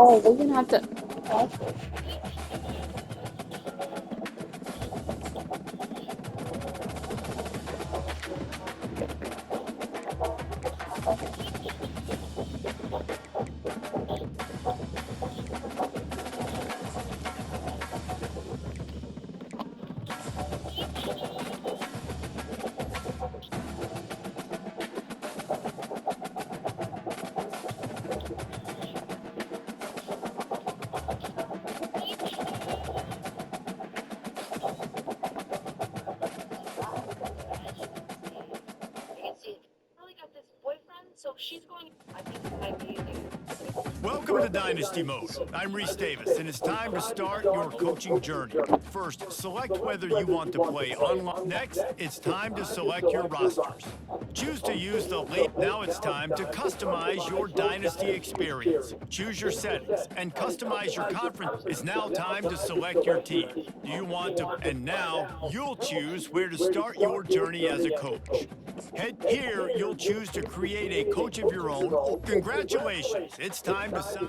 Oh, we're gonna have to. Welcome to Dynasty Mode. I'm Reese Davis, and it's time to start your coaching journey. First, select whether you want to play online. Next, it's time to select your rosters. Choose to use the late. Now it's time to customize your Dynasty experience. Choose your settings and customize your conference. It's now time to select your team. Do you want to? And now you'll choose where to start your journey as a coach. Head here, you'll choose to create a coach of your own. Congratulations, it's time to sign.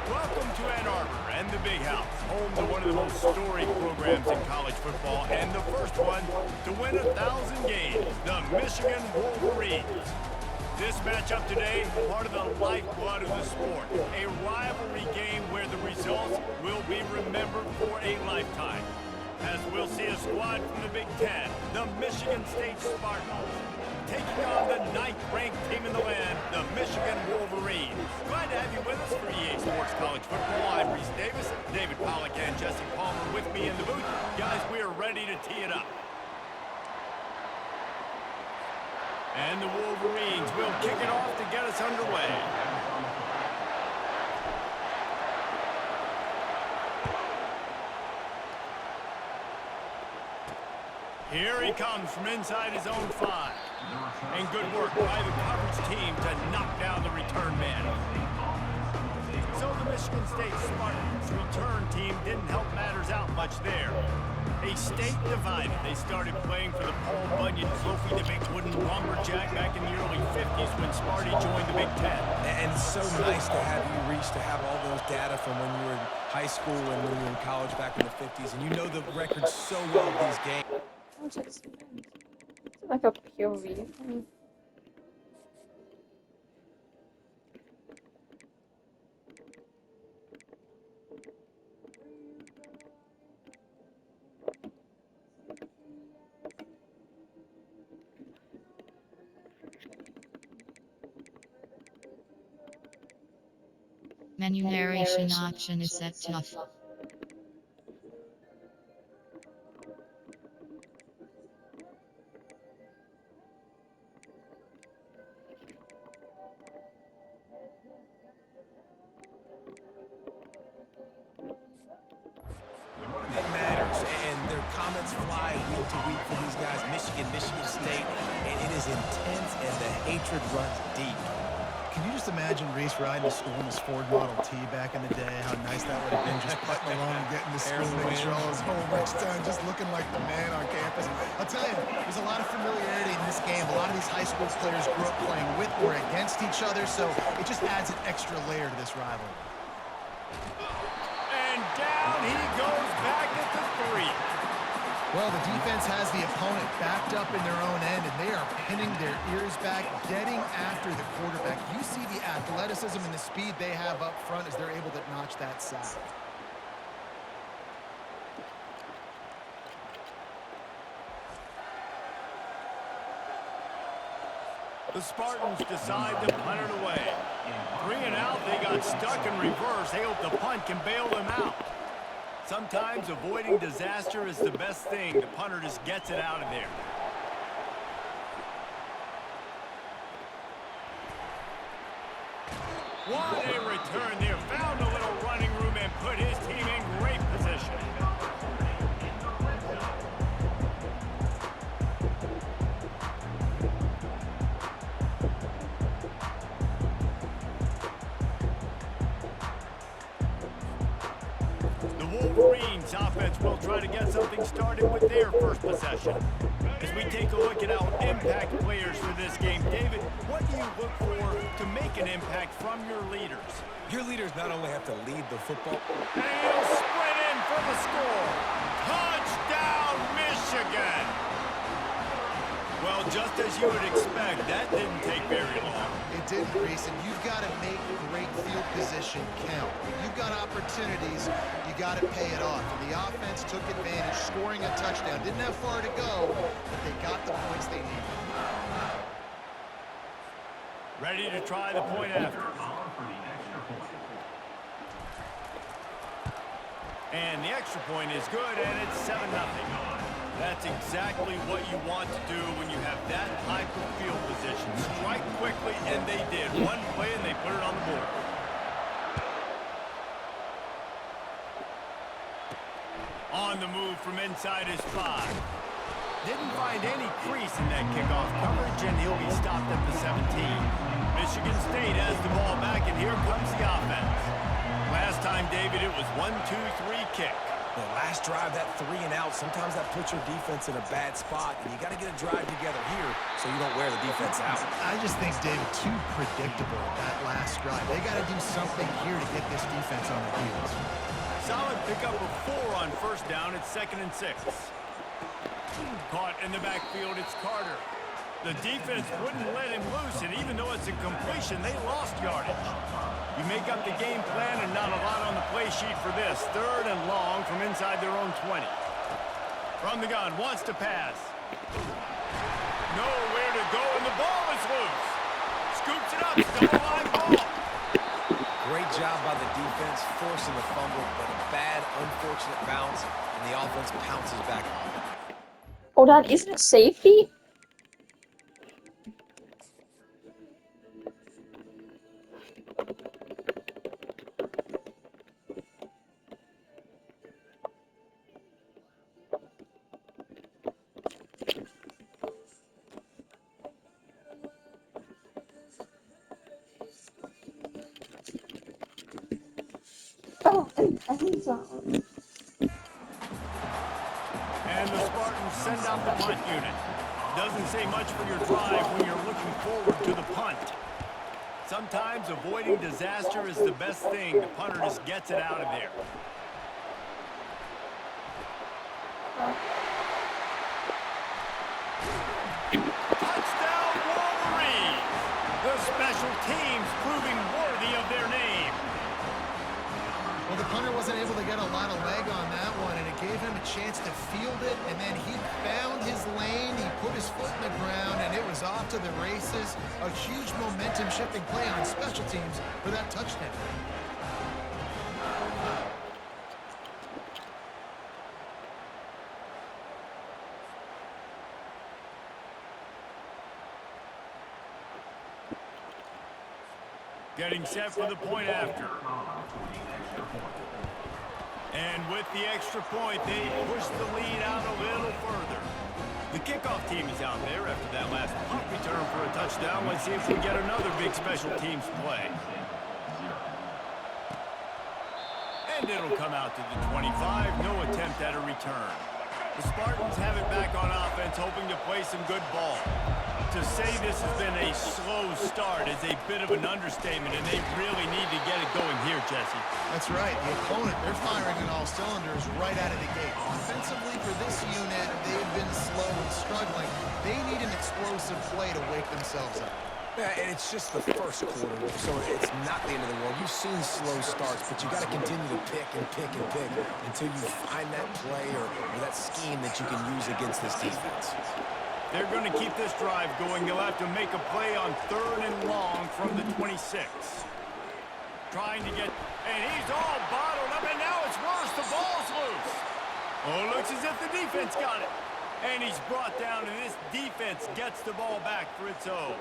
Welcome to Ann Arbor and the Big House, home to one of the most storied programs in college football, and the first one to win 1,000 games, the Michigan Wolverines. This matchup today, part of the lifeblood of the sport, a rivalry game where the results will be remembered for a lifetime. As we'll see a squad from the Big Ten, the Michigan State Spartans, taking on the 9th-ranked team in the land, the Michigan Wolverines. Glad to have you with us for EA Sports College Football. I'm Reese Davis, David Pollack and Jesse Palmer with me in the booth. Guys, we are ready to tee it up. And the Wolverines will kick it off to get us underway. Here he comes from inside his own 5. And good work by the coverage team to knock down the return man. So the Michigan State Spartans return team didn't help matters out much there. A state divided. They started playing for the Paul Bunyan Trophy, the big wooden lumberjack, back in the early 50s when Sparty joined the Big Ten. And it's so nice to have you reach to have all those data from when you were in high school and when you were in college back in the 50s. And you know the records so well of these games. It's like a POV thing. Menu narration option is set to off. It matters, and their comments fly week to week for these guys. Michigan State, and it is intense, and the hatred runs deep. Can you just imagine Reese riding to school in his Ford Model T back in the day? How nice that would have been, just putting along and getting to school, making sure all his homework's done, just looking like the man on campus. I'll tell you, there's a lot of familiarity in this game. A lot of these high school players grew up playing with or against each other, so it just adds an extra layer to this rivalry. And down he goes back at the 3. Well, the defense has the opponent backed up in their own end, and they are pinning their ears back, getting after the quarterback. You see the athleticism and the speed they have up front as they're able to notch that sack. The Spartans decide to punt it away. 3 and out, they got stuck in reverse. They hope the punt can bail them out. Sometimes avoiding disaster is the best thing. The punter just gets it out of there. What a return there. Found a little running room and put his team in great position. The Wolverines offense will try to get something started with their first possession. As we take a look at our impact players for this game, David, what do you look for to make an impact from your leaders? Your leaders not only have to lead the football. And he'll sprint in for the score. Touchdown, Michigan! Well, just as you would expect, that didn't take very long. It didn't, Reese, and you've got to make great field position count. When you've got opportunities, you got to pay it off. And the offense took advantage, scoring a touchdown. Didn't have far to go, but they got the points they needed. Ready to try the point after. And the extra point is good, and it's 7-0. That's exactly what you want to do when you have that type of field position. Strike quickly, and they did. One play, and they put it on the board. On the move from inside his 5. Didn't find any crease in that kickoff coverage, and he'll be stopped at the 17. Michigan State has the ball back, and here comes the offense. Last time, David, it was 1-2-3 kick. The last drive, that 3 and out, sometimes that puts your defense in a bad spot, and you got to get a drive together here so you don't wear the defense out. I just think, David, too predictable that last drive. They got to do something here to get this defense on their heels. Solid pickup of 4 on first down. It's 2nd and 6. Caught in the backfield, it's Carter. The defense wouldn't let him loose, and even though it's a completion, they lost yardage. You make up the game plan and not a lot on the play sheet for this. 3rd and long from inside their own 20. From the gun, wants to pass. Nowhere to go, and the ball is loose. Scoops it up, still a live ball. Great job by the defense, forcing the fumble, but a bad, unfortunate bounce, and the offense pounces back on it. Hold on, isn't it safety? Oh, I think so. And the Spartans send out the punt unit. Doesn't say much for your drive when you're looking forward to the punt. Sometimes avoiding disaster is the best thing. The punter just gets it out of there. Touchdown, Wolverines! The special teams proving worthy of their name. Well, the punter wasn't able to get a lot of leg on that one, and it gave him a chance to field it, and then he found his lane, he put his foot in the ground, and it was off to the races. A huge momentum-shifting play on special teams for that touchdown. Getting set for the point after. And with the extra point, they push the lead out a little further. The kickoff team is out there after that last punt return for a touchdown. Let's see if we get another big special teams play. And it'll come out to the 25. No attempt at a return. The Spartans have it back on offense, hoping to play some good ball. To say this has been a slow start is a bit of an understatement, and they really need to get it going here, Jesse. That's right. The opponent, they're firing on all cylinders right out of the gate. Offensively, for this unit, they've been slow and struggling. They need an explosive play to wake themselves up. Yeah, and it's just the first quarter, so it's not the end of the world. You've seen slow starts, but you got to continue to pick and pick and pick until you find that play or that scheme that you can use against this defense. They're going to keep this drive going. They'll have to make a play on 3rd and long from the 26. Trying to get, and he's all bottled up, and now it's worse. The ball's loose. Oh, it looks as if the defense got it. And he's brought down, and this defense gets the ball back for its own.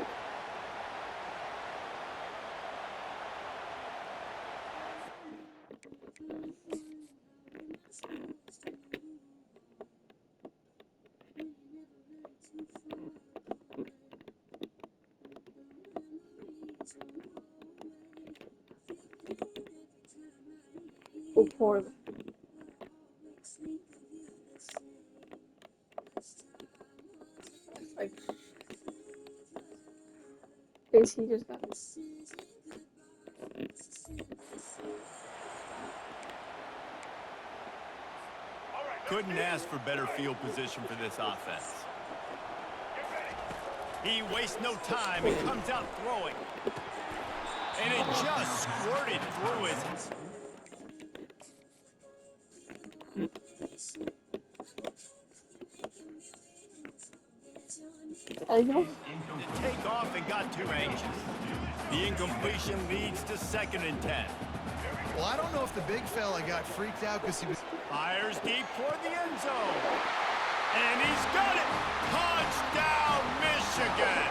For like basically just got Couldn't ask for better field position for this offense. He wastes no time and comes out throwing. And it just squirted through his... Take off and got too anxious. The incompletion leads to 2nd and 10. Well, I don't know if the big fella got freaked out because he was... Fires deep toward the end zone. And he's got it! Touchdown, Michigan!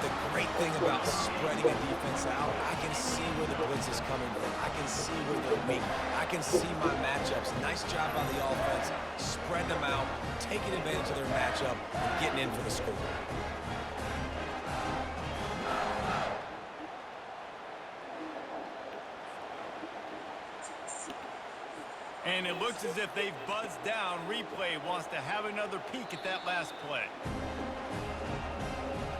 The great thing about spreading a defense out, I can see where the blitz is coming from. I can see where they're weak. I can see my matchups. Nice job by the offense. Spread them out, taking advantage of their matchup, and getting in for the score. And it looks as if they've buzzed down. Replay wants to have another peek at that last play.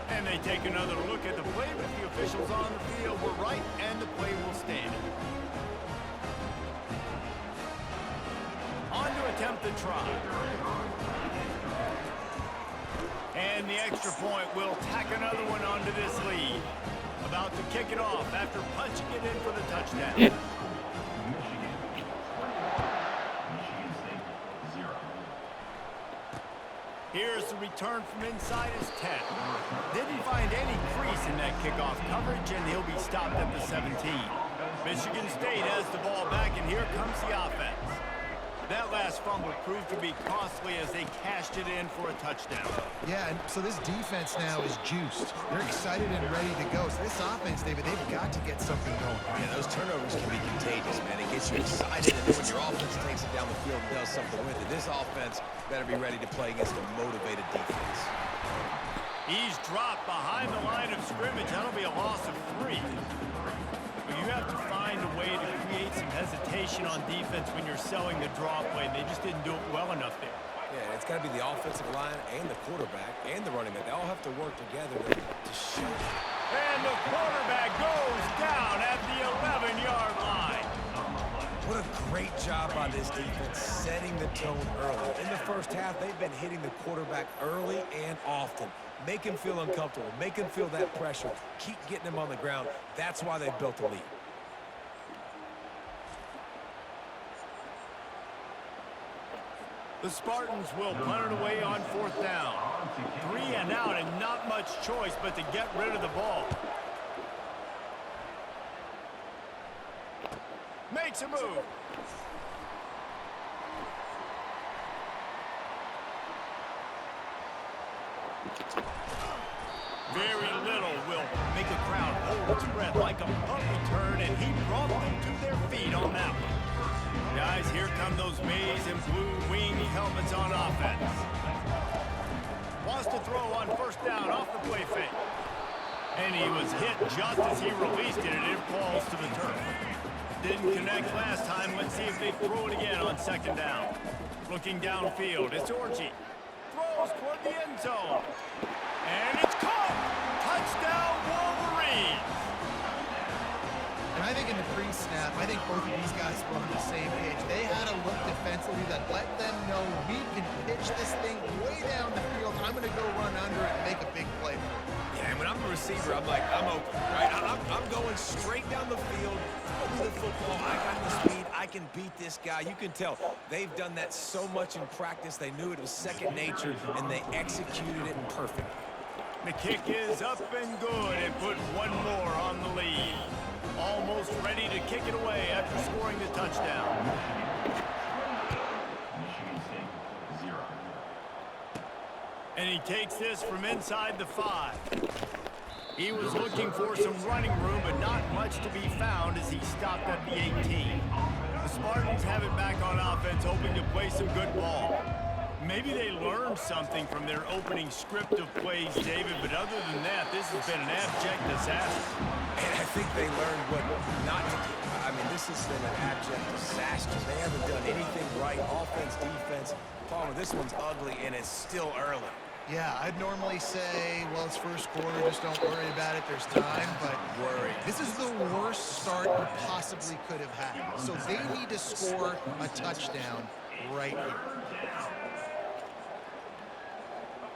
And they take another look at the play, but the officials on the field were right, and the play will stand. On to attempt the try. And the extra point will tack another one onto this lead. About to kick it off after punching it in for the touchdown. Here's the return from inside his 10. Didn't find any crease in that kickoff coverage, and he'll be stopped at the 17. Michigan State has the ball back, and here comes the offense. That last fumble proved to be costly as they cashed it in for a touchdown. Yeah, and so this defense now is juiced. They're excited and ready to go. So this offense, David, they've got to get something going. Yeah, those turnovers can be contagious, man. It gets you excited, and then when your offense takes it down the field and does something with it, this offense better be ready to play against a motivated defense. He's dropped behind the line of scrimmage. That'll be a loss of 3. But you have to find a way to create some hesitation on defense when you're selling the draw play. They just didn't do it well enough there. Yeah, it's got to be the offensive line and the quarterback and the running back. They all have to work together to shoot. And the quarterback goes down at the 11-yard line. What a great job by this defense setting the tone early. In the first half, they've been hitting the quarterback early and often. Make him feel uncomfortable. Make him feel that pressure. Keep getting him on the ground. That's why they built the lead. The Spartans will punt it away on 4th down. 3 and out, and not much choice but to get rid of the ball. Makes a move. Very little will make a crowd hold its breath like a punt return, and he brought them to their feet on that one. Guys, here come those maize and blue wing helmets on offense. Wants to throw on 1st down off the play fake. And he was hit just as he released it, and it falls to the turf. Didn't connect last time. Let's see if they throw it again on 2nd down. Looking downfield, it's Orji. Throws toward the end zone. And it's caught! Touchdown, Wolverines! And I think in the pre-snap, I think both of these guys were on the same page. They had a look defensively that let them know we can pitch this thing way down the field. I'm going to go run under it and make a big play for it. Yeah, and when I'm the receiver, I'm like, I'm open, right? I'm going straight down the field, throw me the football. I got the speed. I I can beat this guy. You can tell they've done that so much in practice. They knew it was second nature, and they executed it perfectly. The kick is up and good and put one more on the lead. Almost ready to kick it away after scoring the touchdown. And he takes this from inside the 5. He was looking for some running room, but not much to be found as he stopped at the 18. The Spartans have it back on offense, hoping to play some good ball. Maybe they learned something from their opening script of plays, David, but other than that, this has been an abject disaster. And I think they learned what not to do. I mean, this has been an abject disaster. They haven't done anything right, offense, defense. Palmer, this one's ugly, and it's still early. Yeah, I'd normally say, well, it's first quarter, just don't worry about it, there's time, but this is the worst start you possibly could have had. So they need to score a touchdown right here.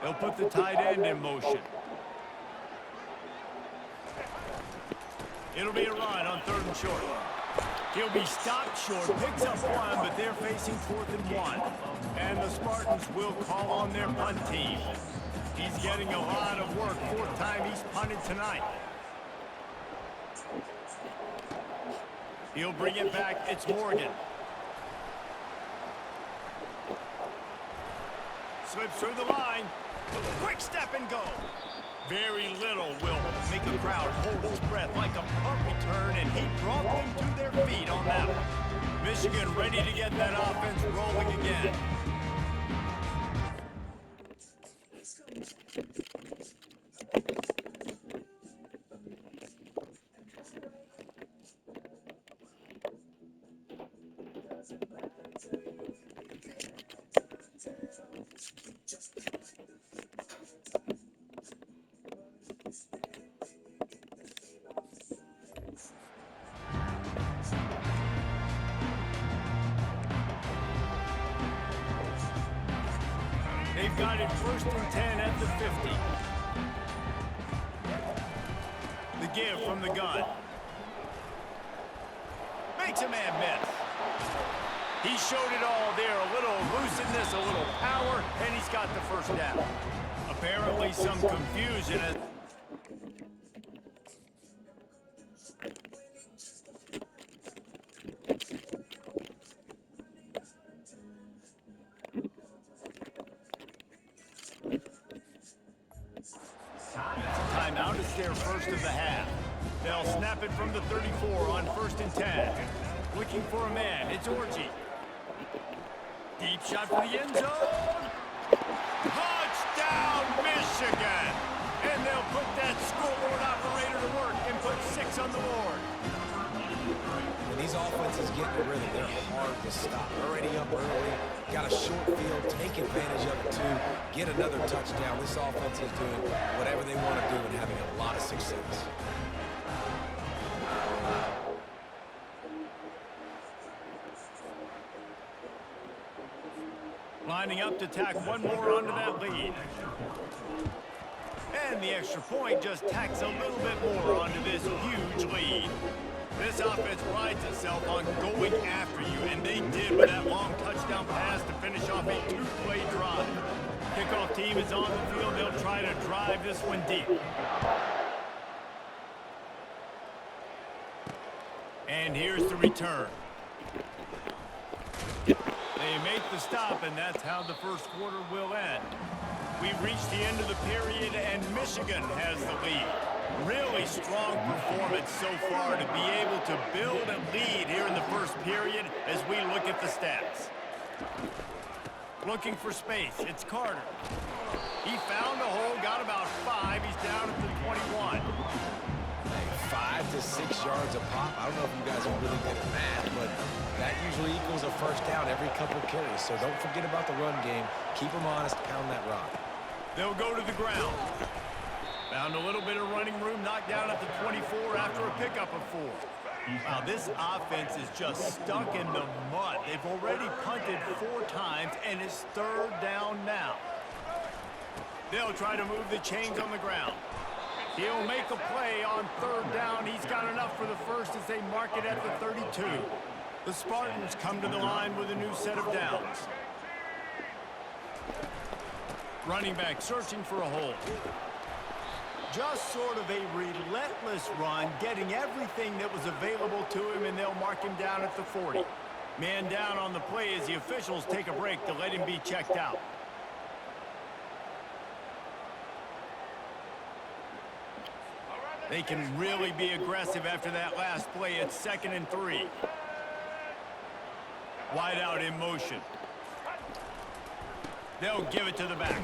They'll put the tight end in motion. It'll be a run on 3rd and short. He'll be stopped short, picks up 1, but they're facing 4th and 1. And the Spartans will call on their punt team. He's getting a lot of work. 4th time he's punted tonight. He'll bring it back. It's Morgan. Slips through the line. Quick step and go. Very little will make a crowd hold its breath like a punt return, and he brought them to their feet on that one. Michigan ready to get that offense rolling again. They've got it 1st and 10 at the 50. The give from the gun. Makes a man miss. He showed it all there. A little looseness, a little power, and he's got the first down. Apparently some confusion as timeout. It's their first of the half. They'll snap it from the 34 on 1st and 10. Looking for a man. It's Orji. Deep shot for the end zone. Touchdown, Michigan! And they'll put that scoreboard operator to work and put 6 on the board. When these offenses get in the rhythm, they're hard to stop. Already up early, got a short field, take advantage of it too, get another touchdown. This offense is doing whatever they want to do and having a lot of success. Lining up to tack one more onto that lead. And the extra point just tacks a little bit more onto this huge lead. This offense prides itself on going after you, and they did with that long touchdown pass to finish off a 2-play drive. Kickoff team is on the field. They'll try to drive this one deep. And here's the return. They make the stop, and that's how the first quarter will end. We've reached the end of the period, and Michigan has the lead. Really strong performance so far to be able to build a lead here in the first period as we look at the stats. Looking for space, it's Carter. He found a hole, got about 5. He's down at the 21. 5 to 6 yards a pop. I don't know if you guys are really good at math, but that usually equals a first down every couple carries. So don't forget about the run game. Keep them honest, pound that rock. They'll go to the ground. Found a little bit of running room, knocked down at the 24 after a pickup of 4. Wow, this offense is just stuck in the mud. They've already punted 4 times, and it's 3rd down now. They'll try to move the chains on the ground. He'll make a play on 3rd down. He's got enough for the first as they mark it at the 32. The Spartans come to the line with a new set of downs. Running back searching for a hole. Just sort of a relentless run, getting everything that was available to him, and they'll mark him down at the 40. Man down on the play as the officials take a break to let him be checked out. They can really be aggressive after that last play. It's 2nd and 3. Wide out in motion. They'll give it to the back.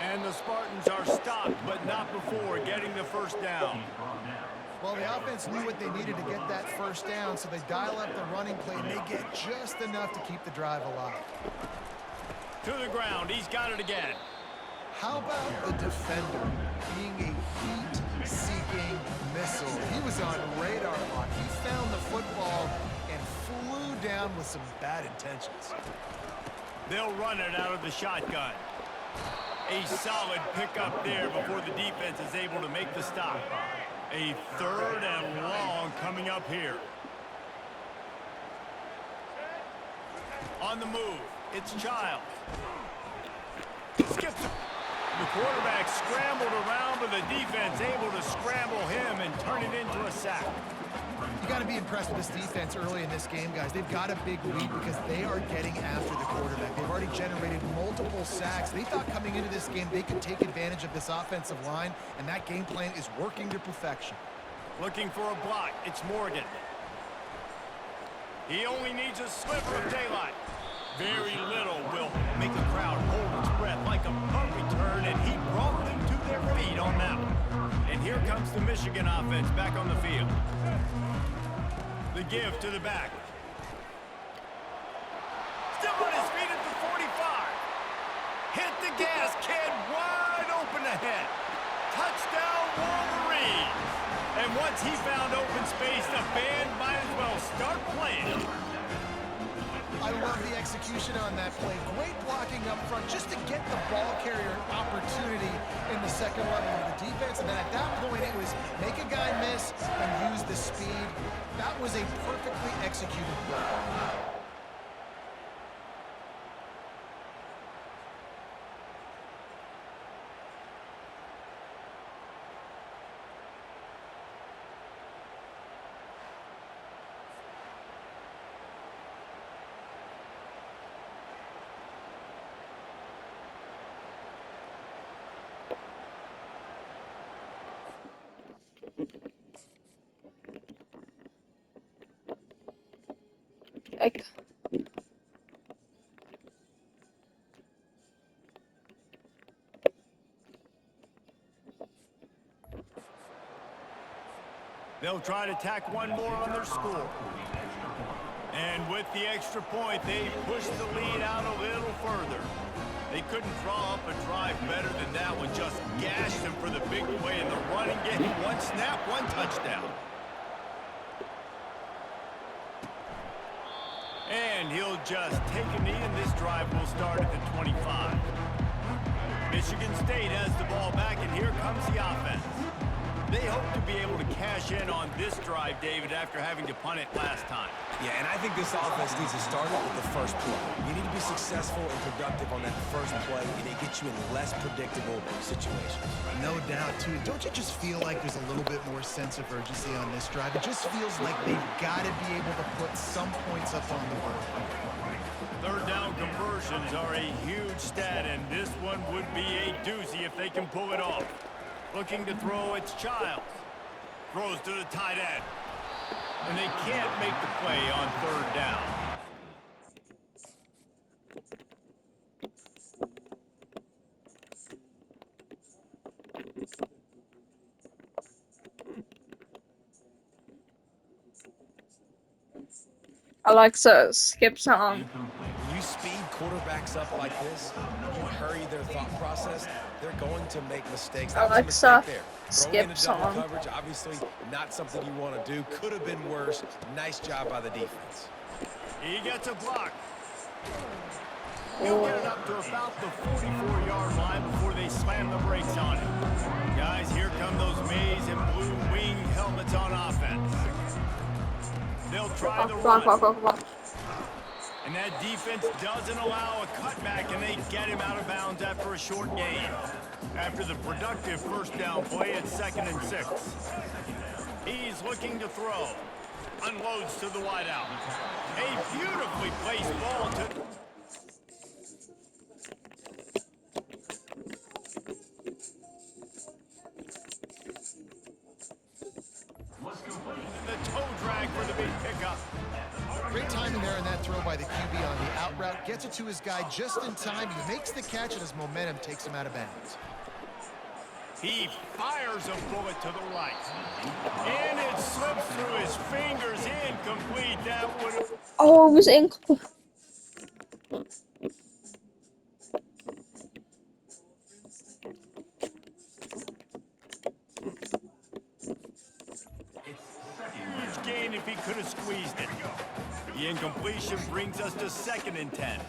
And the Spartans are stopped, but not before getting the first down. Well, the offense knew what they needed to get that first down, so they dial up the running play, and they get just enough to keep the drive alive. To the ground. He's got it again. How about the defender being a heat-seeking missile? He was on radar lock. He found the football and flew down with some bad intentions. They'll run it out of the shotgun. A solid pickup there before the defense is able to make the stop. A 3rd and long coming up here. On the move, it's Childs. Skips it. The quarterback scrambled around, but the defense able to scramble him and turn it into a sack. You got to be impressed with this defense early in this game, guys. They've got a big lead because they are getting after the quarterback. They've already generated multiple sacks. They thought coming into this game they could take advantage of this offensive line, and that game plan is working to perfection. Looking for a block. It's Morgan. He only needs a sliver of daylight. Very little will make the crowd hold its breath like a punt return, and he brought them to their feet on that one. And here comes the Michigan offense back on the field. The give to the back. Still on his feet at the 45. Hit the gas, kid, wide open ahead. Touchdown, Wolverines. And once he found open space, the band might as well start playing. I love the execution on that play. Great blocking up front just to get the ball carrier opportunity in the second level of the defense. And then at that point, it was make a guy miss and use the speed. That was a perfectly executed play. Like, they'll try to tack one more on their score. And with the extra point, they push the lead out a little further. They couldn't draw up a drive better than that one. Just gashed them for the big play in the running game. One snap, one touchdown. And he'll just take a knee, and this drive will start at the 25. Michigan State has the ball back, and here comes the offense. They hope to be able to cash in on this drive, David, after having to punt it last time. Yeah, and I think this offense needs to start it with the first play. You need to be successful and productive on that first play, and it gets you in less predictable situations. No doubt, too. Don't you just feel like there's a little bit more sense of urgency on this drive? It just feels like they've got to be able to put some points up on the board. Third down conversions are a huge stat, and this one would be a doozy if they can pull it off. Looking to throw, it's Childs. Throws to the tight end. And they can't make the play on third down. Alexa, skip song. When you speed quarterbacks up like this, you hurry their thought process, they're going to make mistakes. That was a Alexa, mistake there. skip Throwing into double song. coverage, obviously not something you want to do. Could have been worse. Nice job by the defense. He gets a block. He'll get it up to about the 44-yard line before they slam the brakes on him. Guys, here come those maize and blue wing helmets on offense. They'll try the Block, run. block, block, block. And that defense doesn't allow a cutback, and they get him out of bounds after a short gain. After the productive first down play at 2nd and 6. He's looking to throw. Unloads to the wideout. A beautifully placed ball to... The toe drag for the big pickup. Great timing there in that throw by the QB on the out route. Gets it to his guy just in time. He makes the catch, and his momentum takes him out of bounds. He fires a bullet to the right. And it slips through his fingers. Incomplete. That would have... Oh, it was incomplete. Huge gain if he could have squeezed it. The incompletion brings us to 2nd and 10.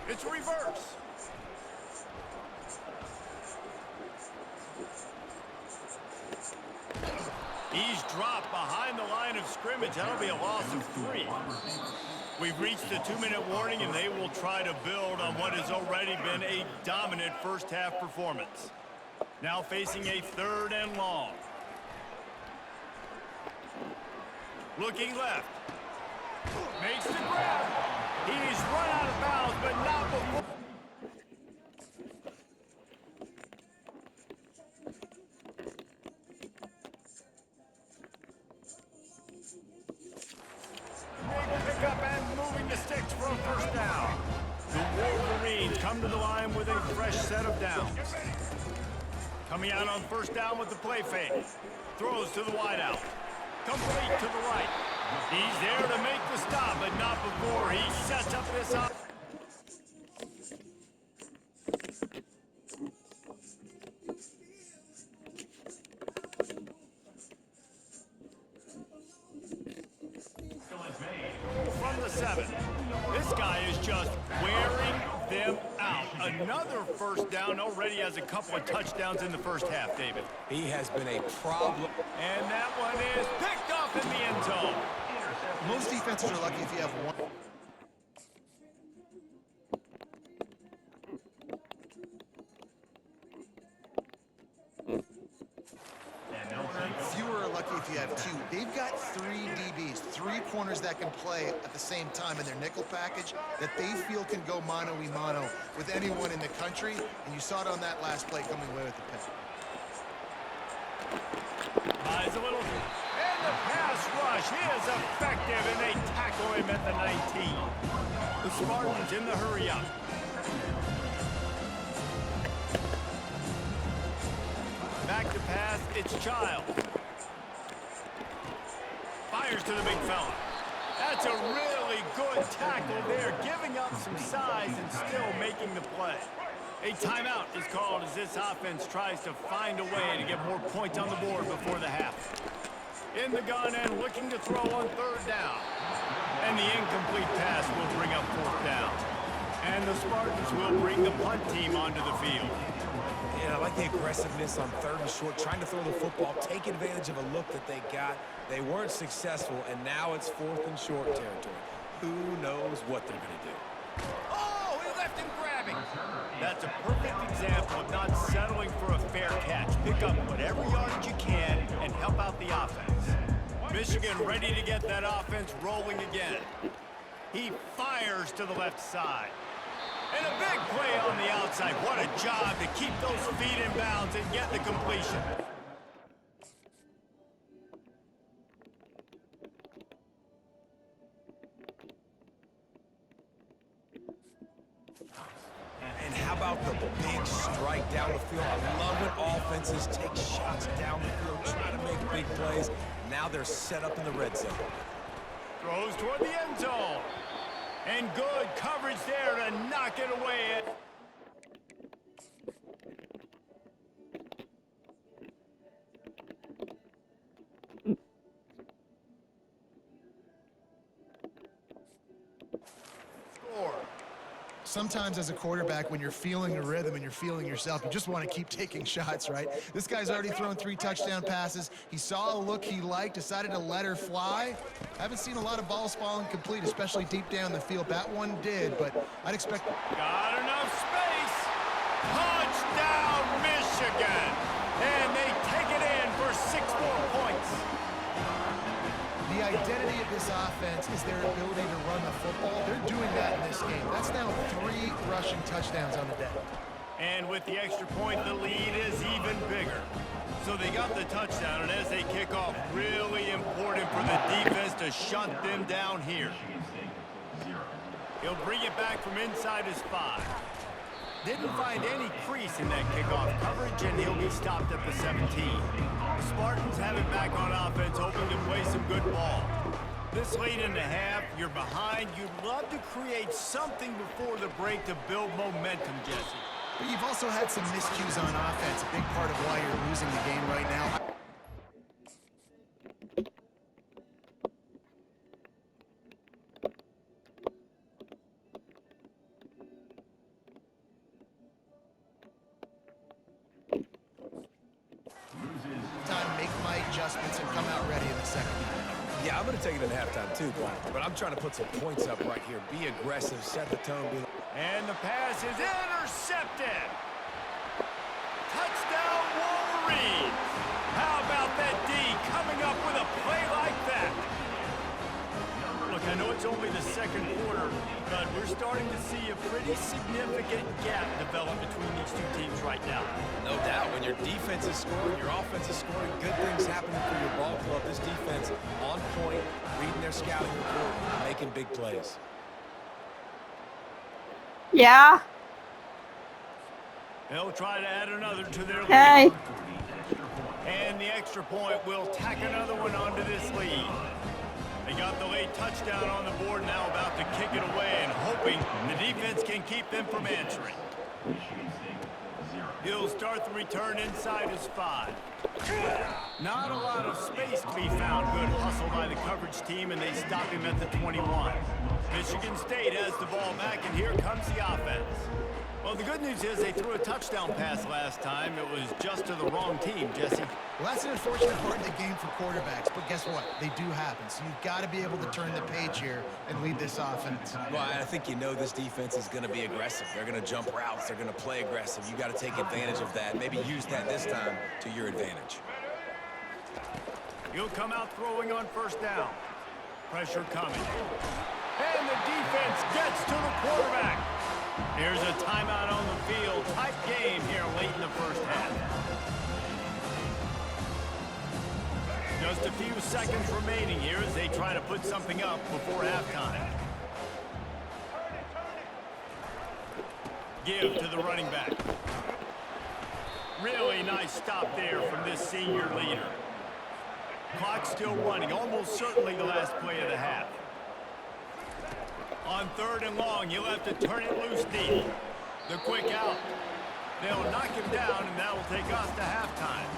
It's reverse. He's dropped behind the line of scrimmage. That'll be a loss of 3. We've reached the 2-minute warning, and they will try to build on what has already been a dominant first-half performance. Now facing a 3rd and long. Looking left. Makes the grab. He's run out of bounds, but not before. Pick up and moving the sticks for a first down. The Wolverines come to the line with a fresh set of downs. Coming out on first down with the play fake. Throws to the wideout. Complete to the right. He's there to make the stop, but not before he sets up this up. From the 7. This guy is just wearing them out. Another first down. Already has a couple of touchdowns in the first half, David. He has been a problem. And that one is picked off in the end zone. Most defenses are lucky if you have one. Fewer are lucky if you have 2. They've got 3 DBs, 3 corners that can play at the same time in their nickel package that they feel can go mano-a-mano with anyone in the country, and you saw it on that last play coming away with the pick. Buys a little, and the pass rush is effective, and they tackle him at the 19. The Spartans in the hurry up. Back to pass, it's Child. Fires to the big fella. That's a really good tackle there, giving up some size and still making the play. A timeout is called as this offense tries to find a way to get more points on the board before the half. In the gun and looking to throw on 3rd down. And the incomplete pass will bring up 4th down. And the Spartans will bring the punt team onto the field. Yeah, I like the aggressiveness on 3rd and short, trying to throw the football, take advantage of a look that they got. They weren't successful, and now it's 4th and short territory. Who knows what they're going to do? Oh, he left him grabbing. That's a perfect example of not settling for a fair catch. Pick up whatever yardage you can and help out the offense. Michigan ready to get that offense rolling again. He fires to the left side. And a big play on the outside. What a job to keep those feet in bounds and get the completion. And how about the big strike down the field? I love when offenses take shots down the field, try to make big plays. Now they're set up in the red zone. Throws toward the end zone. And good coverage there to knock it away. Score. sometimes as a quarterback, when you're feeling the rhythm and you're feeling yourself, you just want to keep taking shots, right? This guy's already thrown 3 touchdown passes. He saw a look he liked, decided to let her fly. Haven't seen a lot of balls falling complete, especially deep down the field. That one did, but I'd expect... Got enough space. Touchdown, Michigan. And they take it in for 6 more points. The identity of this offense is their ability to run the football. They're doing that in this game. That's now 3 rushing touchdowns on the day. And with the extra point, the lead is even bigger. So they got the touchdown, and as they kick off, really important for the defense to shut them down here. He'll bring it back from inside his 5. Didn't find any crease in that kickoff coverage, and he'll be stopped at the 17. The Spartans have it back on offense, hoping to play some good ball. This late in the half, you're behind. You'd love to create something before the break to build momentum, Jesse. But you've also had some miscues on offense, a big part of why you're losing the game right now. Make my adjustments and come out ready in the second half. Yeah, I'm going to take it in halftime too, but I'm trying to put some points up right here. Be aggressive, set the tone. And the pass is intercepted. Touchdown, Wolverines. How about that D coming up with a play like that? Look, I know it's only the second quarter, but we're starting to see a pretty significant gap develop between these 2 teams right now. No doubt, when your defense is scoring, your offense is scoring, good things happening for your ball club. This defense on point, reading their scouting report, making big plays. Yeah. They'll try to add another to their lead. Hey. And the extra point will tack another one onto this lead. They got the late touchdown on the board, now about to kick it away and hoping the defense can keep them from answering. He'll start the return inside his 5. Not a lot of space to be found. Good hustle by the coverage team, and they stop him at the 21. Michigan State has the ball back, and here comes the offense. Well, the good news is they threw a touchdown pass last time. It was just to the wrong team, Jesse. Well, that's an unfortunate part of the game for quarterbacks, but guess what? They do happen. So you've got to be able to turn the page here and lead this offense. Well, I think you know this defense is going to be aggressive. They're going to jump routes. They're going to play aggressive. You got to take advantage of that. Maybe use that this time to your advantage. He'll come out throwing on first down. Pressure coming. And the defense gets to the quarterback. Here's a timeout on the field. Tight game here late in the first half. Just a few seconds remaining here as they try to put something up before halftime. Give to the running back. Really nice stop there from this senior leader. Clock still running, almost certainly the last play of the half. On 3rd and long, you'll have to turn it loose deep. The quick out. They'll knock him down, and that will take us to halftime.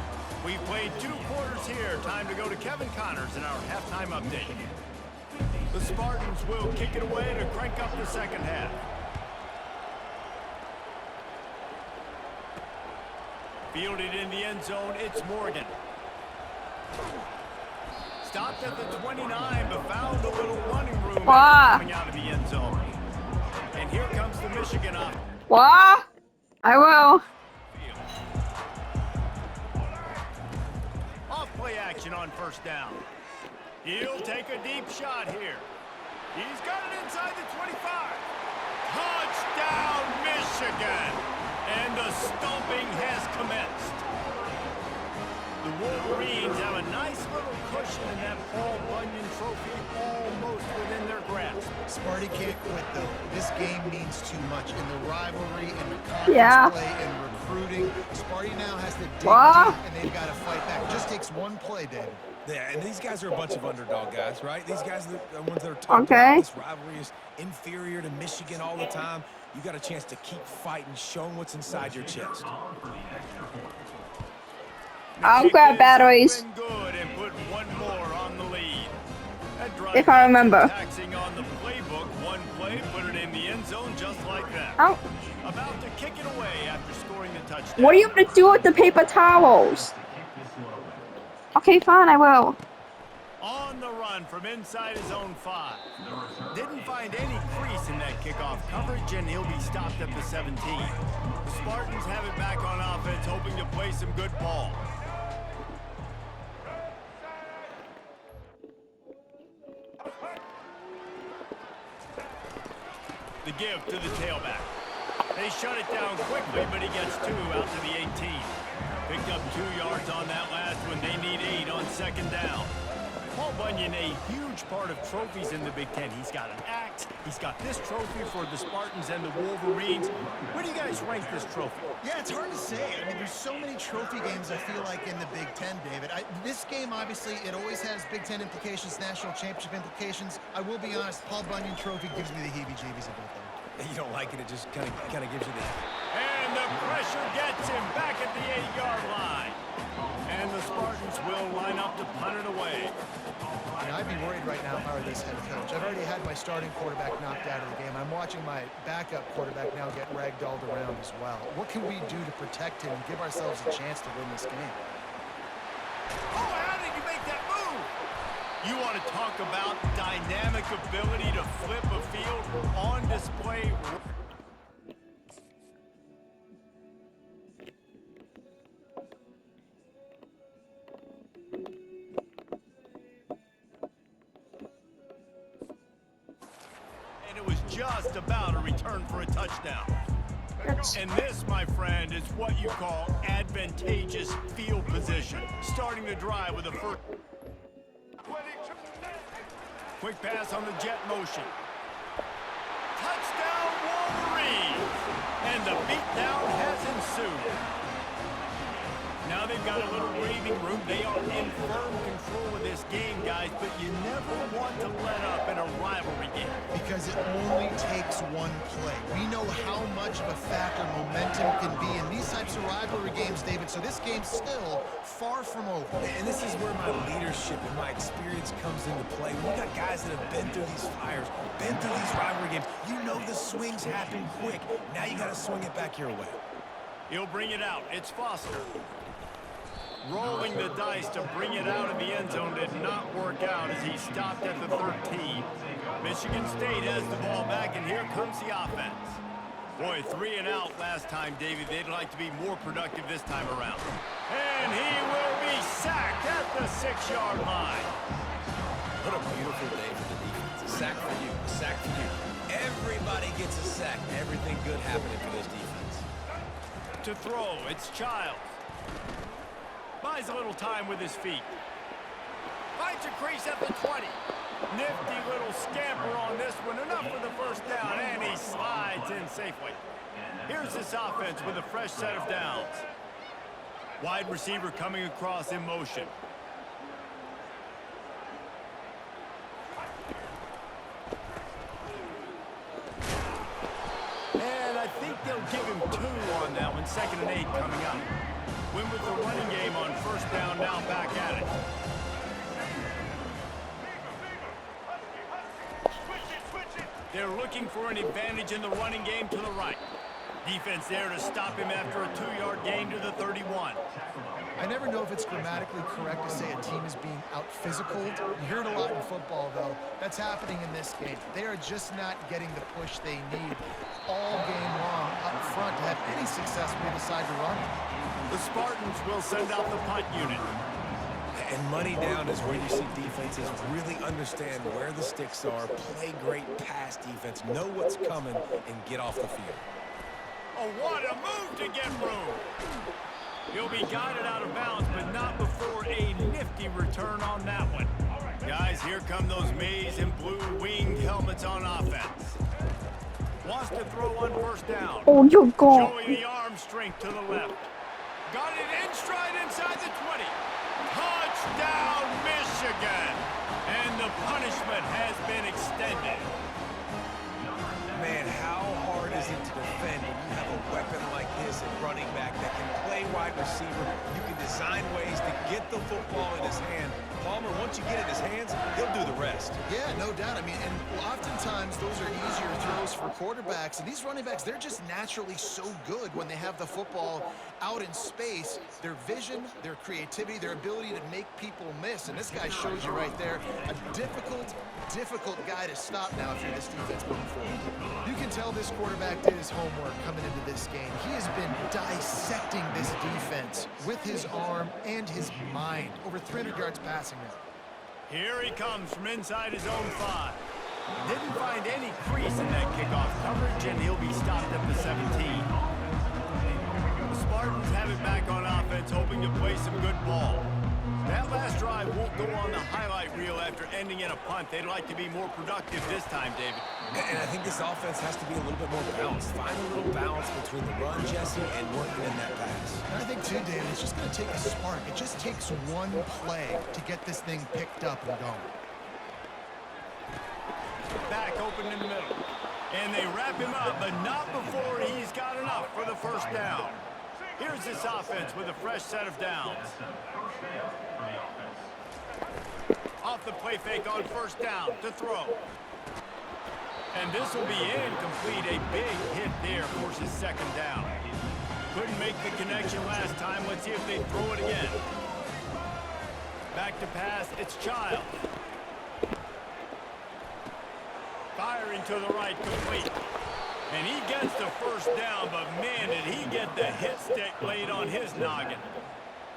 We've played 2 quarters here. Time to go to Kevin Connors in our halftime update. The Spartans will kick it away to crank up the second half. Fielded in the end zone, it's Morgan. Stopped at the 29, but found a little running room coming out of the end zone. And here comes the Michigan up. What? I will. Off play action on first down. He'll take a deep shot here. He's got it inside the 25. Touchdown, Michigan! And the stomping has commenced. The Wolverines have a nice little cushion in that Paul Bunyan trophy almost within their grasp. Sparty can't quit, though. This game means too much in the rivalry, in the conference play, and recruiting. Sparty now has to dig deep, and they've got to fight back. It just takes one play, David. Yeah, and these guys are a bunch of underdog guys, right? These guys are the ones that are talking about this rivalry is inferior to Michigan all the time. You got a chance to keep fighting, showing what's inside your chest. I'll grab batteries. Good and put one more on the lead. If I remember. Taxing on the playbook, one play, put it in the end zone just like like that. Oh, About to kick it away after scoring the touchdown. what are you gonna do with the paper towels? Okay, fine, I will. On the run from inside his own 5. Didn't find any crease in that kickoff coverage, and he'll be stopped at the 17. The Spartans have it back on offense, hoping to play some good ball. The give to the tailback. They shut it down quickly, but he gets 2 out to the 18. Picked up 2 yards on that last one. They need 8 on second down. Paul Bunyan, a huge part of trophies in the Big Ten. He's got an axe. He's got this trophy for the Spartans and the Wolverines. Where do you guys rank this trophy? Yeah, it's hard to say. I mean, there's so many trophy games, I feel like, in the Big Ten, David. This game, obviously, it always has Big Ten implications, national championship implications. I will be honest, Paul Bunyan trophy gives me the heebie-jeebies a bit there. You don't like it, it just kind of gives you the... And the pressure gets him back at the 8-yard line. And the Spartans will line up to punt it away. You know, I'd be worried right now if I were this head coach. I've already had my starting quarterback knocked out of the game. I'm watching my backup quarterback now get ragdolled around as well. What can we do to protect him and give ourselves a chance to win this game? Oh, how did you make that move? You want to talk about dynamic ability to flip a field on display? And it was just about a return for a touchdown. And this, my friend, is what you call advantageous field position. Starting the drive with a first. Quick pass on the jet motion. Touchdown Wolverines! And the beatdown has ensued. Now they've got a little breathing room. They are in firm control of this game, guys, but you never want to let up in a rivalry game. Because it only takes one play. We know how much of a factor momentum can be in these types of rivalry games, David, so this game's still far from over. And this is where my leadership and my experience comes into play. We got guys that have been through these fires, been through these rivalry games. You know the swings happen quick. Now you got to swing it back your way. He'll bring it out. It's Foster. Rolling the dice to bring it out of the end zone did not work out as he stopped at the 13. Michigan State has the ball back, and here comes the offense. Boy, 3 and out last time, David. They'd like to be more productive this time around. And he will be sacked at the 6-yard line. What a beautiful day for the defense. A sack for you, a sack for you. Everybody gets a sack. Everything good happening for this defense. To throw, it's Childs. Buys a little time with his feet. Finds a crease at the 20. Nifty little scamper on this one. Enough for the first down, and he slides in safely. Here's this offense with a fresh set of downs. Wide receiver coming across in motion. And I think they'll give him 2 on that one. 2nd and 8 coming up. Win with the running game on first down, now back at it. They're looking for an advantage in the running game to the right. Defense there to stop him after a 2-yard gain to the 31. I never know if it's grammatically correct to say a team is being out-physicaled. You hear it a lot in football, though. That's happening in this game. They are just not getting the push they need all game long up front to have any success when they decide to run. The Spartans will send out the punt unit. And money down is where you see defenses really understand where the sticks are, play great pass defense, know what's coming, and get off the field. Oh, what a move to get room. He'll be guided out of bounds, but not before a nifty return on that one. Guys, here come those maize and blue winged helmets on offense. Wants to throw on first down. Oh, you go. Showing the arm strength to the left. Got it in stride inside the 20. Touchdown, Michigan! And the punishment has been extended. Man, how hard is it to defend when you have a weapon like this at running back that can play wide receiver? You can design ways to get the football in his hand. Paul Palmer, once you get it in his hands, he'll do the rest. Yeah, no doubt. I mean, and oftentimes those are easier throws for quarterbacks. And these running backs, they're just naturally so good when they have the football out in space. Their vision, their creativity, their ability to make people miss. And this guy shows you right there a difficult guy to stop now if you're this defense moving forward. You can tell this quarterback did his homework coming into this game. He has been dissecting this defense with his arm and his mind. Over 300 yards passing now. Here he comes from inside his own 5. Didn't find any crease in that kickoff coverage, and he'll be stopped at the 17. The Spartans have it back on offense, hoping to play some good ball. That last drive won't go on the highlight reel after ending in a punt. They'd like to be more productive this time, David. And I think this offense has to be a little bit more balanced. Find a little balance between the run, Jesse, and working in that pass. And I think, too, David, it's just going to take a spark. It just takes one play to get this thing picked up and going. Back open in the middle. And they wrap him up, but not before he's got enough for the first down. Here's this offense with a fresh set of downs. Off the play fake on first down to throw. And this will be incomplete. A big hit there forces second down. Couldn't make the connection last time. Let's see if they throw it again. Back to pass. It's Child. Firing to the right, complete. And he gets the first down, but man, did he get the hit stick laid on his noggin.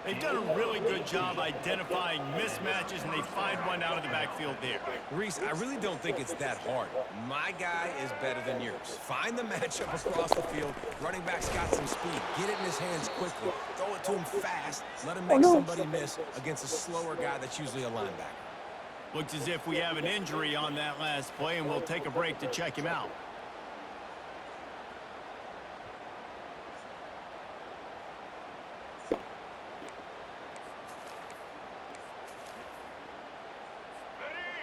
They've done a really good job identifying mismatches, and they find one out of the backfield there. Reese, I really don't think it's that hard. My guy is better than yours. Find the matchup across the field. Running back's got some speed. Get it in his hands quickly. Throw it to him fast. Let him make somebody miss against a slower guy that's usually a linebacker. Looks as if we have an injury on that last play, and we'll take a break to check him out.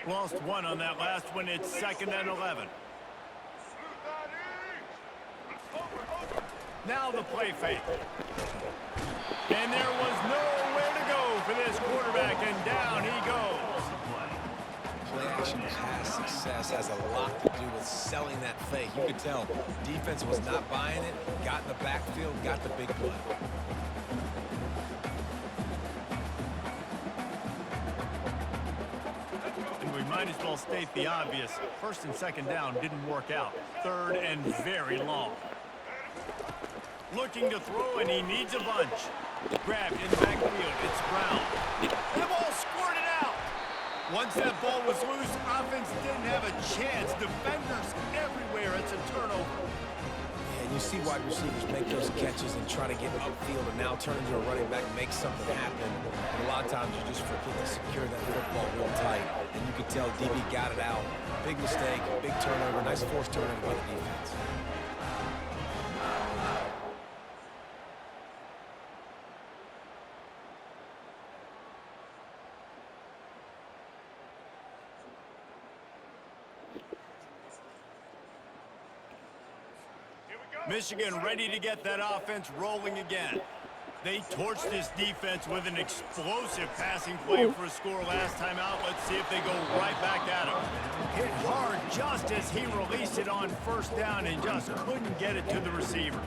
Lost one on that last one. It's 2nd and 11. Now the play fake. And there was nowhere to go for this quarterback, and down he goes. Play action pass success has a lot to do with selling that fake. You could tell defense was not buying it, got in the backfield, got the big play. Might as well state the obvious. 1st and 2nd down didn't work out. 3rd and very long. Looking to throw, and he needs a bunch. Grabbed in the backfield. It's Brown. And the ball squirted out. Once that ball was loose, offense didn't have a chance. Defenders everywhere. It's a turnover. And you see wide receivers make those catches and try to get upfield and now turn into a running back, make something happen. And a lot of times you just forget to secure that football real tight. And you could tell DB got it out. Big mistake, big turnover, nice forced turnover by the defense. Michigan ready to get that offense rolling again. They torched this defense with an explosive passing play for a score last time out. Let's see if they go right back at him. Hit hard just as he released it on first down and just couldn't get it to the receiver.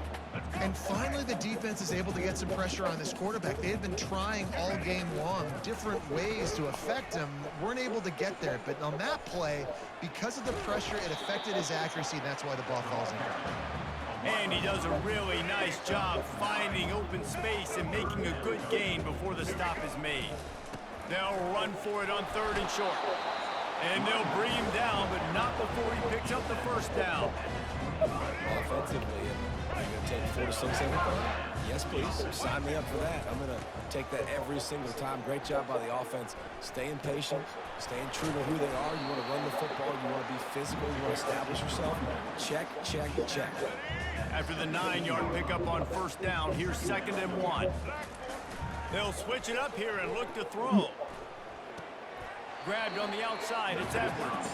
And finally, the defense is able to get some pressure on this quarterback. They had been trying all game long different ways to affect him. Weren't able to get there. But on that play, because of the pressure, it affected his accuracy, and that's why the ball falls in. And he does a really nice job finding open space and making a good gain before the stop is made. They'll run for it on 3rd and short. And they'll bring him down, but not before he picks up the first down. Offensively, are you going to take 4 to 6 every play? Yes, please. Sign me up for that. I'm going to take that every single time. Great job by the offense. Staying patient, staying true to who they are. You want to run the football. You want to be physical. You want to establish yourself. Check, check, check. After the 9-yard pickup on first down, here's 2nd and 1. They'll switch it up here and look to throw. Grabbed on the outside. It's Edwards.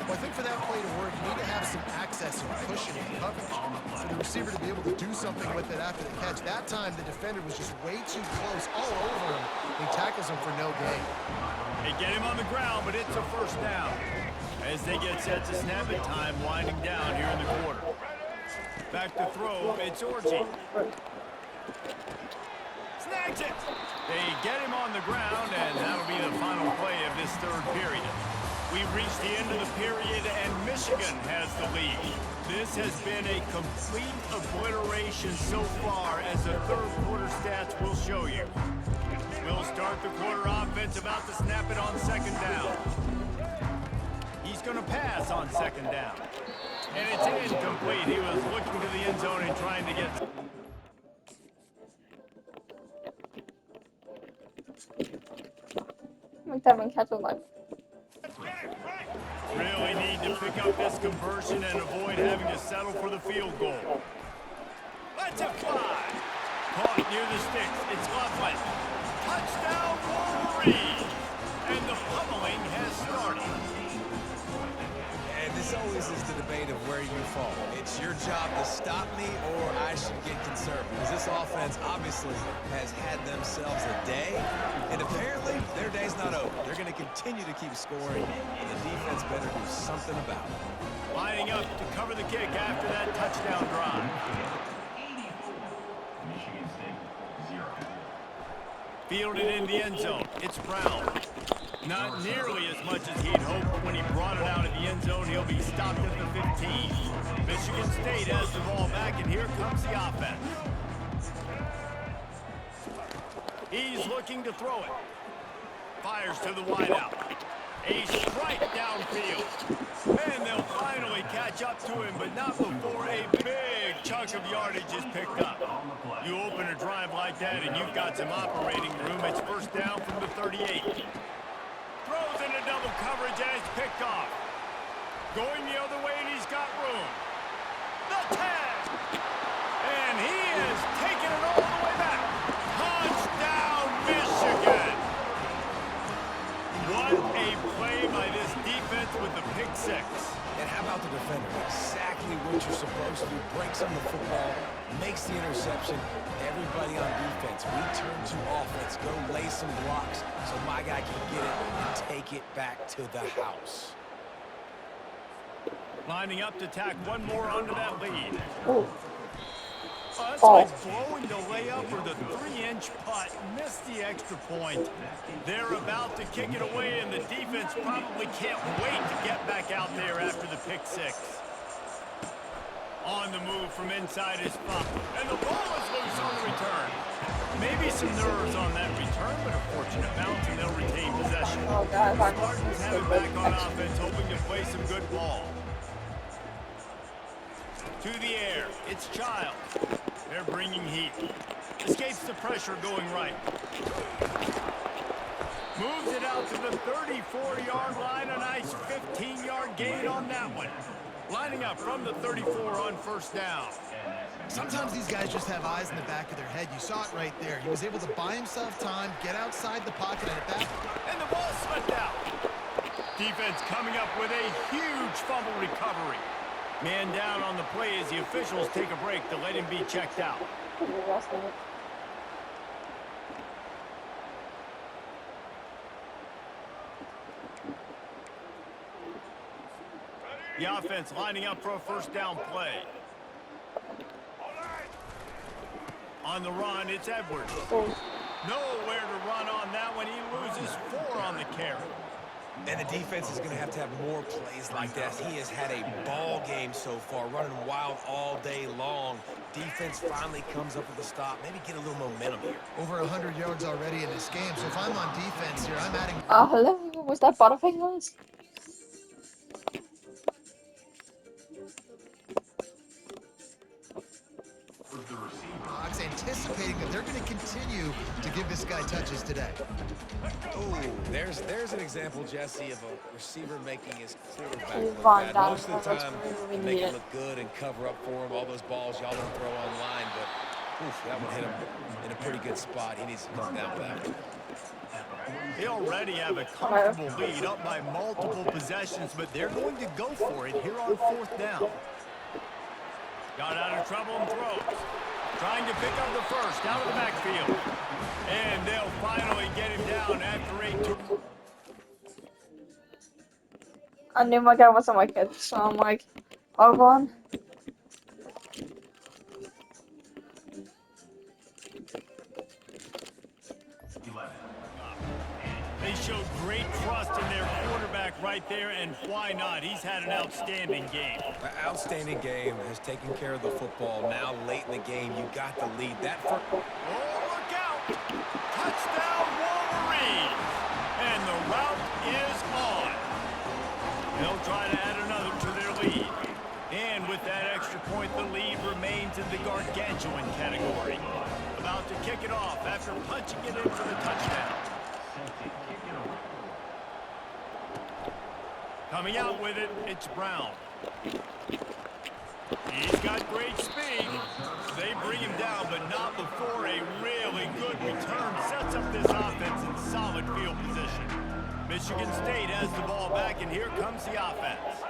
Well, I think for that play to work, you need to have some access and cushion in coverage. For the receiver to be able to do something with it after the catch. That time, the defender was just way too close, all over him. He tackles him for no gain. They get him on the ground, but it's a first down. As they get set to snap it, time winding down here in the quarter. Back to throw, it's Orji. Snags it! They get him on the ground, and that'll be the final play of this third period. We've reached the end of the period, and Michigan has the lead. This has been a complete obliteration so far, as the third quarter stats will show you. We'll start the quarter offense, about to snap it on second down. He's going to pass on second down. And it's incomplete. He was looking to the end zone and trying to get... McDermott catch a life. Really need to pick up this conversion and avoid having to settle for the field goal. Let's it fly. Caught near the sticks. It's Loveland. Touchdown Wolverines. And the pummeling has started. And this always is the debate of where you fall. It's your job to stop me, or I should get concerned. Because this offense obviously has had themselves a day, and apparently their day's not over. They're going to continue to keep scoring, and the defense better do something about it. Lining up to cover the kick after that touchdown drive. Fielded in the end zone. It's Brown. Not nearly as much as he'd hoped when he brought it out of the end zone. He'll be stopped at the 15. Michigan State has the ball back, and here comes the offense. He's looking to throw it. Fires to the wideout. A strike downfield. And they'll finally catch up to him, but not before a big chunk of yardage is picked up. You open a drive like that, and you've got some operating room. It's first down from the 38. Throws into double coverage, and it's picked off. Going the other way, and he's got room. The tag! And he is taking it all the way back. Touchdown, Michigan! What a play by this defense with the pick six. And how about the defender? Exactly what you're supposed to do. Breaks on the football, makes the interception. Everybody on defense, we turn to offense. Go lay some blocks so my guy can get it and take it back to the house. Lining up to tack one more onto that lead. Oh. That's like blowing the layup or the 3-inch putt. Missed the extra point. They're about to kick it away, and the defense probably can't wait to get back out there after the pick six. On the move from inside his spot. And the ball is loose on the return. Maybe some nerves on that return, but a fortunate bounce, and they'll retain possession. Oh, God. Spartans have it back on offense, hoping to play some good ball. To the air. It's Childs. They're bringing heat. Escapes the pressure going right. Moves it out to the 34-yard line. A nice 15-yard gain on that one. Lining up from the 34 on first down. Sometimes these guys just have eyes in the back of their head. You saw it right there. He was able to buy himself time, get outside the pocket, and at that... And the ball slipped out. Defense coming up with a huge fumble recovery. Man down on the play as the officials take a break to let him be checked out. The offense lining up for a first down play. On the run, it's Edwards. Nowhere to run on that one. He loses 4 on the carry. And the defense is going to have more plays like that. He has had a ball game so far, running wild all day long. Defense finally comes up with a stop. Maybe get a little momentum here. Over 100 yards already in this game, so if I'm on defense here, I'm adding... Hello? Was that Butterfingers? Anticipating that they're going to continue to give this guy touches today. Oh, there's an example, Jesse, of a receiver making his quarterback Move look on, bad. Don. Most of the That's time, really they make needed. it look good and cover up for him. All those balls y'all don't throw online, but oof, that one hit him in a pretty good spot. He needs to come down back. They already have a comfortable lead up by multiple possessions, but they're going to go for it here on 4th down. Got out of trouble and throws. Trying to pick up the first out of the backfield. And they'll finally get him down after 8. I knew my guy wasn't my kid, so I'm like, hold on. They showed great trust in their quarterback right there, and why not? He's had an outstanding game. An outstanding game, has taken care of the football. Now, late in the game, you got the lead. That first... Oh, look out! Touchdown, Wolverines! And the route is on. They'll try to add another to their lead. And with that extra point, the lead remains in the gargantuan category. About to kick it off after punching it in for the touchdown. Coming out with it, it's Brown. He's got great speed. They bring him down, but not before a really good return sets up this offense in solid field position. Michigan State has the ball back, and here comes the offense.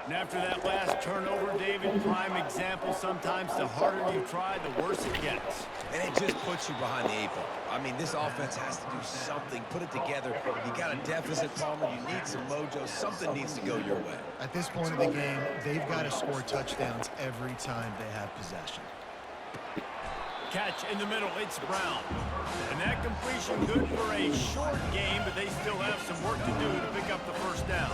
And after that last turnover, David, prime example, sometimes the harder you try, the worse it gets. And it just puts you behind the 8 ball. I mean, this offense has to do something, put it together. You got a deficit, Palmer. You need some mojo. Something needs to go your way. At this point of the game, they've got to score touchdowns every time they have possession. Catch in the middle, it's Brown. And that completion good for a short game, but they still have some work to do to pick up the first down.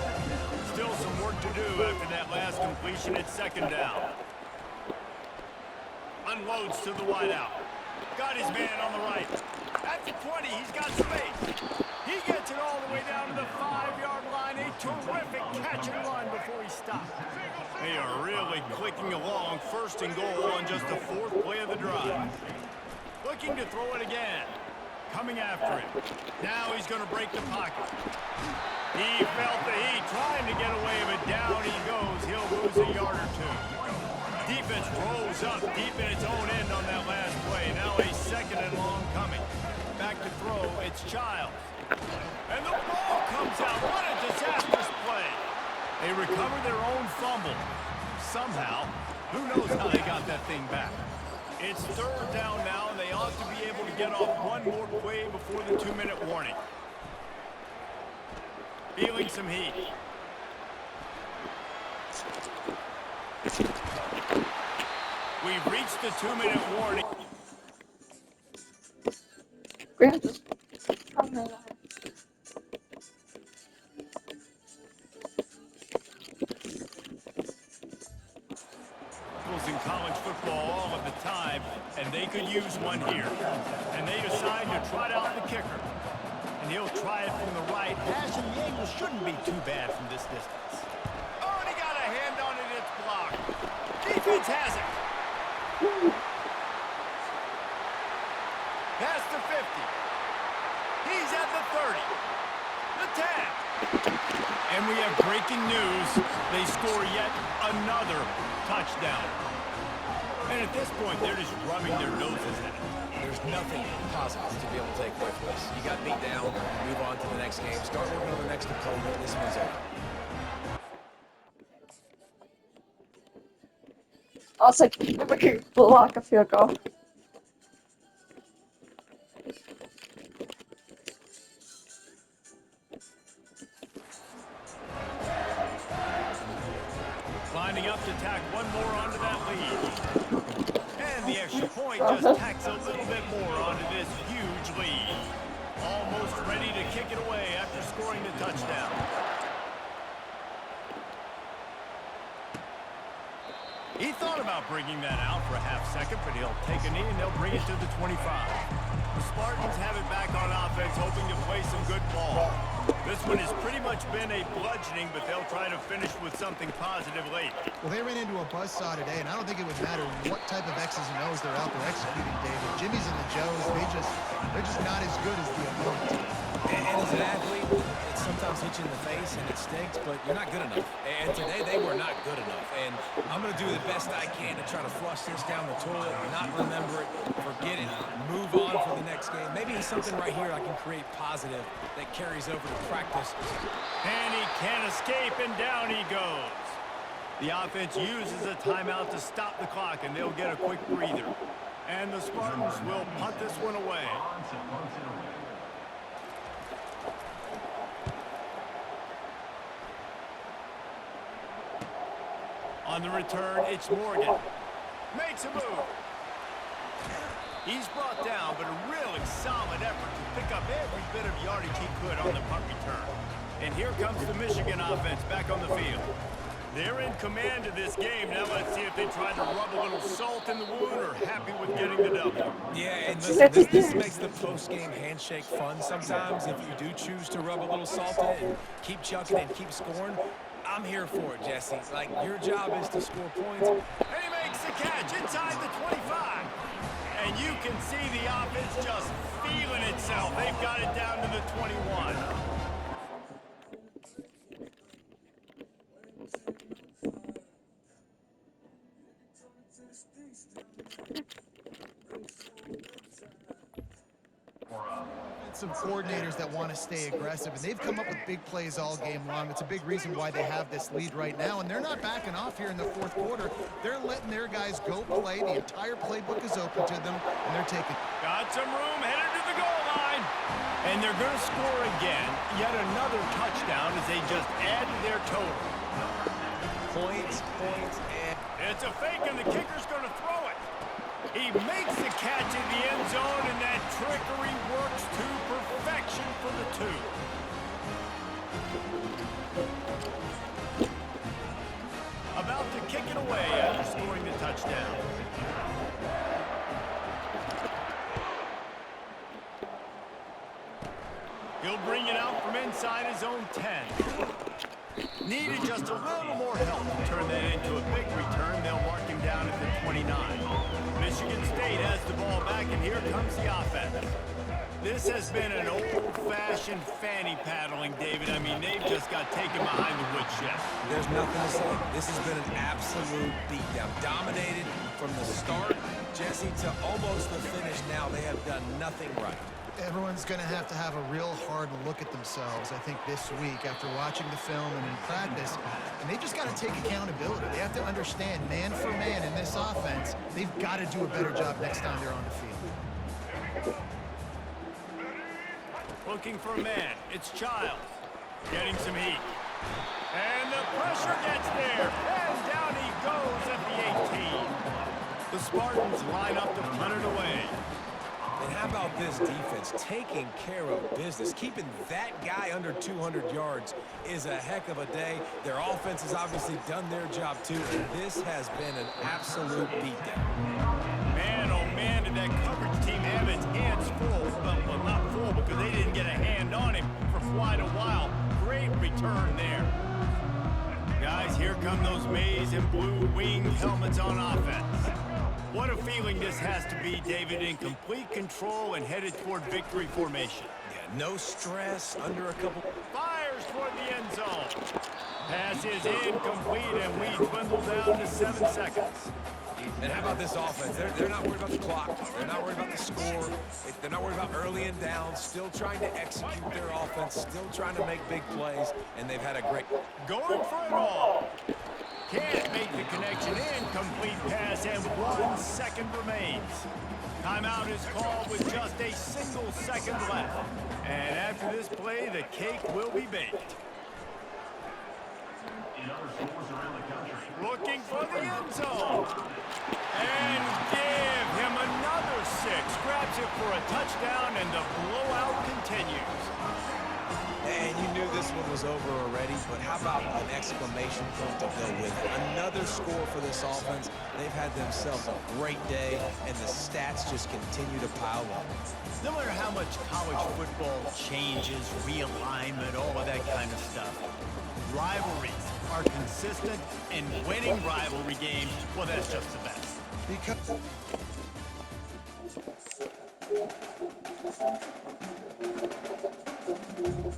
Still some work to do after that last completion. It's 2nd down. Unloads to the wideout. Got his man on the right. At the 20, he's got space. He gets it all the way down to the 5-yard line. A terrific catch and run before he stops. They are really clicking along. 1st and goal on just the 4th play of the drive. Looking to throw it again. Coming after him. Now he's going to break the pocket. He felt the heat, trying to get away, but down he goes. He'll lose a yard or 2. Defense rolls up deep in its own end on that last play. Now a 2nd and long coming. Back to throw, it's Childs. And the ball comes out. What a disastrous play. They recover their own fumble. Somehow, who knows how they got that thing back. It's 3rd down now, and they ought to be able to get off one more play before the 2-minute warning. Feeling some heat. We've reached the 2-minute warning. Grant just come here. In college football all of the time, and they could use one here. And they decide to trot out the kicker. And he'll try it from the right. Pass and the angle shouldn't be too bad from this distance. Oh, and he got a hand on it. It's blocked. Defense has it. Past the 50. He's at the 30. The 10. And we have breaking news. They score yet another touchdown. And at this point, they're just rubbing their noses at it. There's nothing positive to be able to take away from this. You got beat down, move on to the next game, start working on the next opponent. This one's over. Also, if we could block a field goal. Lining up to tack one more onto that lead. And the extra point just tacks a little bit more onto this huge lead. Almost ready to kick it away after scoring the touchdown. He thought about bringing that out for a half-second, but he'll take a knee and they'll bring it to the 25. The Spartans have it back on offense, hoping to play some good ball. This one has pretty much been a bludgeoning, but they'll try to finish with something positive late. Well, they ran into a buzzsaw today, and I don't think it would matter what type of X's and O's they're out there executing, David. Jimmy's and the Joes, they're just not as good as the opponent. And as an athlete, it's sometimes hit you in the face and it stinks, but you're not good enough. And today they were not good enough. And I'm going to do the best I can to try to flush this down the toilet, not remember it, forget it, move on for the next game. Maybe it's something right here I can create positive that carries over to practice. And he can't escape, and down he goes. The offense uses a timeout to stop the clock, and they'll get a quick breather. And the Spartans will punt this one away. On the return, it's Morgan. Makes a move. He's brought down, but a really solid effort to pick up every bit of yardage he could on the punt return. And here comes the Michigan offense back on the field. They're in command of this game. Now let's see if they try to rub a little salt in the wound or happy with getting the W. Yeah, and listen, this makes the post-game handshake fun sometimes. If you do choose to rub a little salt in it and keep chucking and keep scoring, I'm here for it, Jesse. Like, your job is to score points. And he makes the catch inside the 25. And you can see the offense just feeling itself. They've got it down to the 21. Some coordinators that want to stay aggressive, and they've come up with big plays all game long. It's a big reason why they have this lead right now, and they're not backing off here in the fourth quarter. They're letting their guys go play. The entire playbook is open to them, and they're taking... Got some room, headed to the goal line. And they're going to score again. Yet another touchdown as they just add to their total. Points, and... It's a fake, and the kicker's going to throw it. He makes the catch in the end zone, and that trickery works to perfection for the two. About to kick it away after scoring the touchdown. He'll bring it out from inside his own 10. Needed just a little more help to turn that into a big return. They'll mark him down at the 29. Michigan State has the ball back, and here comes the offense. This has been an old-fashioned fanny paddling, David. I mean, they've just got taken behind the woodshed. There's nothing to say. This has been an absolute beatdown. Dominated from the start, Jesse, to almost the finish now. They have done nothing right. Everyone's going to have a real hard look at themselves, I think, this week after watching the film and in practice. And they just got to take accountability. They have to understand, man for man in this offense, they've got to do a better job next time they're on the field. Looking for a man. It's Childs. Getting some heat. And the pressure gets there. And down he goes at the 18. The Spartans line up to punt it away. And how about this defense taking care of business? Keeping that guy under 200 yards is a heck of a day. Their offense has obviously done their job too, and this has been an absolute beatdown. Man, oh man, did that coverage team have its hands full. Well, not full because they didn't get a hand on him for quite a while. Great return there. Guys, here come those maize and blue wing helmets on offense. What a feeling this has to be, David, in complete control and headed toward victory formation. Yeah, no stress, under a couple... Fires toward the end zone. Pass is incomplete, and we dwindle down to 7 seconds. And how about this offense? They're not worried about the clock. They're not worried about the score. They're not worried about early and down. Still trying to execute their offense. Still trying to make big plays. And they've had a great... Going for it all. Can't make the connection. Incomplete pass, and 1 second remains. Timeout is called with just a single second left. And after this play, the cake will be baked. Looking for the end zone. And give him another 6. Grabs it for a touchdown, and the blowout continues. And you knew this one was over already, but how about an exclamation point to go with it? Another score for this offense. They've had themselves a great day, and the stats just continue to pile up. No matter how much college football changes, realignment, all of that kind of stuff, rivalries are consistent, and winning rivalry games, well, that's just the best. Because...